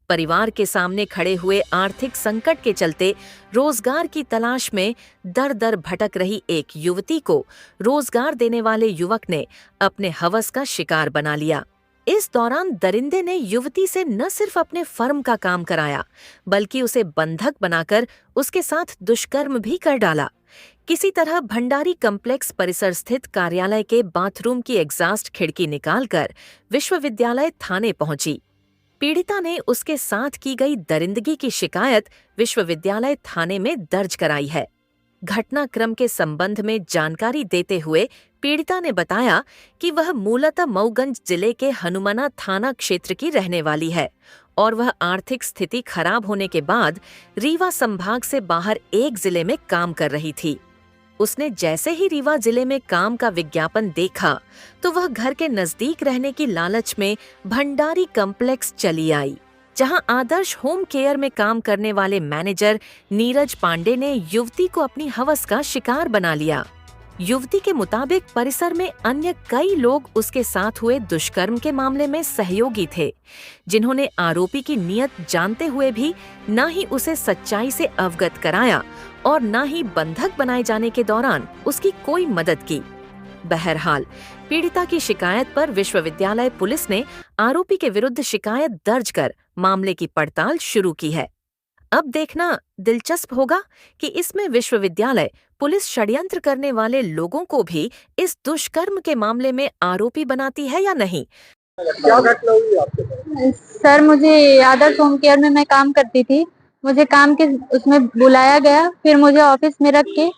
परिवार के सामने खड़े हुए आर्थिक संकट के चलते रोजगार की तलाश में दर दर भटक रही एक युवती को रोजगार देने वाले युवक ने अपने हवस का शिकार बना लिया। इस दौरान दरिंदे ने युवती से न सिर्फ अपने फर्म का काम कराया, बल्कि उसे बंधक बनाकर उसके साथ दुष्कर्म भी कर डाला। किसी तरह भंडारी कॉम्प्लेक्स परिसर स्थित कार्यालय के बाथरूम की एग्जॉस्ट खिड़की निकालकर विश्वविद्यालय थाने पहुंची। पीड़िता ने उसके साथ की गई दरिंदगी की शिकायत विश्वविद्यालय थाने में दर्ज कराई है। घटनाक्रम के संबंध में जानकारी देते हुए पीड़िता ने बताया कि वह मूलतः मऊगंज जिले के हनुमाना थाना क्षेत्र की रहने वाली है और वह आर्थिक स्थिति खराब होने के बाद रीवा संभाग से बाहर एक जिले में काम कर रही थी। उसने जैसे ही रीवा जिले में काम का विज्ञापन देखा तो वह घर के नजदीक रहने की लालच में भंडारी कॉम्प्लेक्स चली आई, जहां आदर्श होम केयर में काम करने वाले मैनेजर नीरज पांडे ने युवती को अपनी हवस का शिकार बना लिया। युवती के मुताबिक परिसर में अन्य कई लोग उसके साथ हुए दुष्कर्म के मामले में सहयोगी थे, जिन्होंने आरोपी की नियत जानते हुए भी न ही उसे सच्चाई से अवगत कराया और न ही बंधक बनाए जाने के दौरान उसकी कोई मदद की। बहरहाल, पीड़िता की शिकायत पर विश्वविद्यालय पुलिस ने आरोपी के विरुद्ध शिकायत दर्ज कर मामले की पड़ताल शुरू की है। अब देखना दिलचस्प होगा कि इसमें विश्वविद्यालय पुलिस षड्यंत्र करने वाले लोगों को भी इस दुष्कर्म के मामले में आरोपी बनाती है या नहीं। क्या घटना हुई आपके साथ? सर, मुझे आदर्श होम केयर में मैं काम करती थी। मुझे काम के उसमें बुलाया गया, फिर मुझे ऑफिस में रख के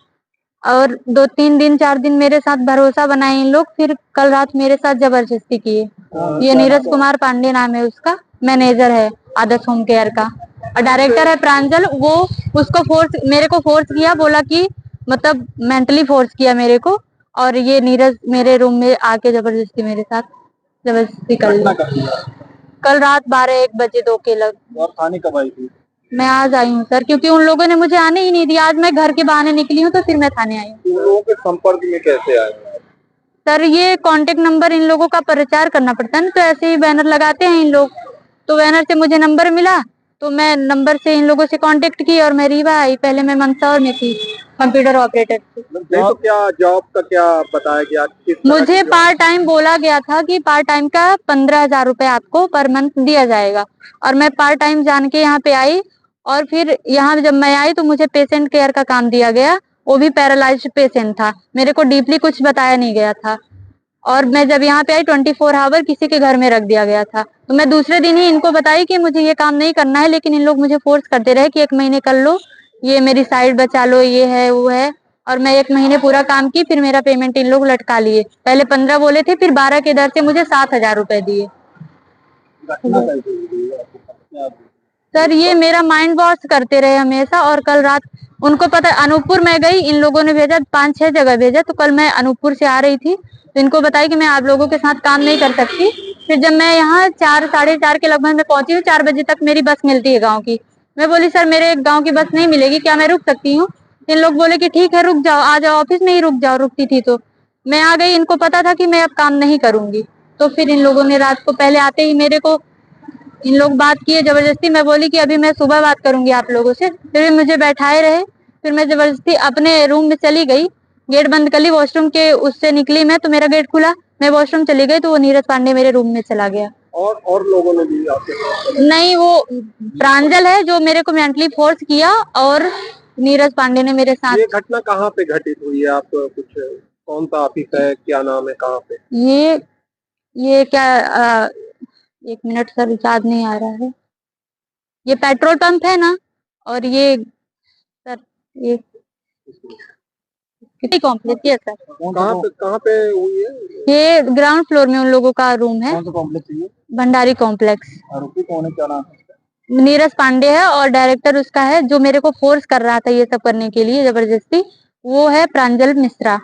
और 2-3 दिन 4 दिन मेरे साथ भरोसा बनाए इन लोग, फिर कल रात मेरे साथ जबरदस्ती किए। ये नीरज कुमार पांडे नाम है उसका, मैनेजर है आदर्श होम केयर का और डायरेक्टर है प्रांजल। वो उसको मेरे को फोर्स किया, बोला कि मतलब मेंटली फोर्स किया मेरे को, और ये नीरज मेरे रूम में आके जबरदस्ती मेरे साथ जबरदस्ती कर लिया। कल रात 12-1 बजे 2 के लग। और थाने कब आई थी? मैं आज आई हूँ सर, क्योंकि उन लोगों ने मुझे आने ही नहीं दिया। आज मैं घर के बहाने निकली हूँ तो फिर मैं थाने आई हूँ। उन लोगों के संपर्क में कैसे आए? सर, ये कांटेक्ट नंबर इन लोगों का प्रचार करना पड़ता है ना, तो ऐसे ही बैनर लगाते हैं इन लोग, तो बैनर से मुझे नंबर मिला तो मैं नंबर से इन लोगों से कांटेक्ट की और मैं रीवा आई। पहले मैं मंदसौर में थी कंप्यूटर ऑपरेटर थी। तो क्या जॉब का क्या बताया गया? मुझे पार्ट टाइम बोला गया था कि पार्ट टाइम का 15,000 रुपए आपको पर मंथ दिया जाएगा, और मैं पार्ट टाइम जान के यहाँ पे आई। और फिर यहाँ जब मैं आई तो मुझे पेशेंट केयर का काम दिया गया, वो भी पैरालाइज्ड पेशेंट था, मेरे को डीपली कुछ बताया नहीं गया था। और मैं जब यहाँ पे आई 24 आवर किसी के घर में रख दिया गया था, तो मैं दूसरे दिन ही इनको बताई कि मुझे ये काम नहीं करना है, लेकिन इन लोग मुझे फोर्स करते रहे कि 1 महीने कर लो, ये मेरी साइड बचा लो, ये है वो है। और मैं 1 महीने पूरा काम की, फिर मेरा पेमेंट इन लोग लटका लिए। पहले 15 बोले थे, फिर 12 के दर से मुझे 7,000 रुपए दिए। सर, ये मेरा माइंड वॉश करते रहे हमेशा, और कल रात उनको पता, अनूपपुर में गई, इन लोगों ने भेजा 5-6 जगह भेजा, तो कल मैं अनूपपुर से आ रही थी तो इनको बताया कि मैं आप लोगों के साथ काम नहीं कर सकती। फिर जब मैं यहाँ 4 साढ़े 4 के लगभग में पहुंची हूँ, 4 बजे तक मेरी बस मिलती है गाँव की। मैं बोली सर, मेरे गाँव की बस नहीं मिलेगी, क्या मैं रुक सकती हूँ? इन लोग बोले कि ठीक है रुक जाओ, आ जाओ ऑफिस में ही रुक जाओ। रुकती थी तो मैं आ गई। इनको पता था कि मैं अब काम नहीं करूंगी, तो फिर इन लोगों ने रात को पहले आते ही मेरे को इन लोग बात किए जबरदस्ती। मैं बोली कि अभी मैं सुबह बात करूंगी आप लोगों से, फिर मुझे बैठाए रहे। फिर मैं जबरदस्ती अपने रूम में चली गई, गेट बंद कर ली, वॉशरूम के उससे निकली मैं तो मेरा गेट खुला, मैं वॉशरूम चली गई तो वो नीरज पांडे मेरे रूम में चला गया। और लोगों ने भी आपके साथ? नहीं, वो प्रांजल है जो मेरे को मेंटली फोर्स किया, और नीरज पांडे ने मेरे साथ। ये घटना कहाँ पे घटित हुई है? आप कुछ, कौन सा ऑफिस है, क्या नाम है, कहाँ पे? ये क्या 1 मिनट सर, याद नहीं आ रहा है। ये पेट्रोल पंप है ना, और ये सर ये कितनी कॉम्प्लेक्स है सर। कहाँ पे हुई है? ये ग्राउंड फ्लोर में उन लोगों का रूम है। कौन सा कॉम्प्लेक्स है? भंडारी कॉम्प्लेक्स। आरोपी कौन है, क्या नाम है? नीरज पांडे है, और डायरेक्टर उसका है जो मेरे को फोर्स कर रहा था ये सब करने के लिए जबरदस्ती, वो है प्रांजल मिश्रा।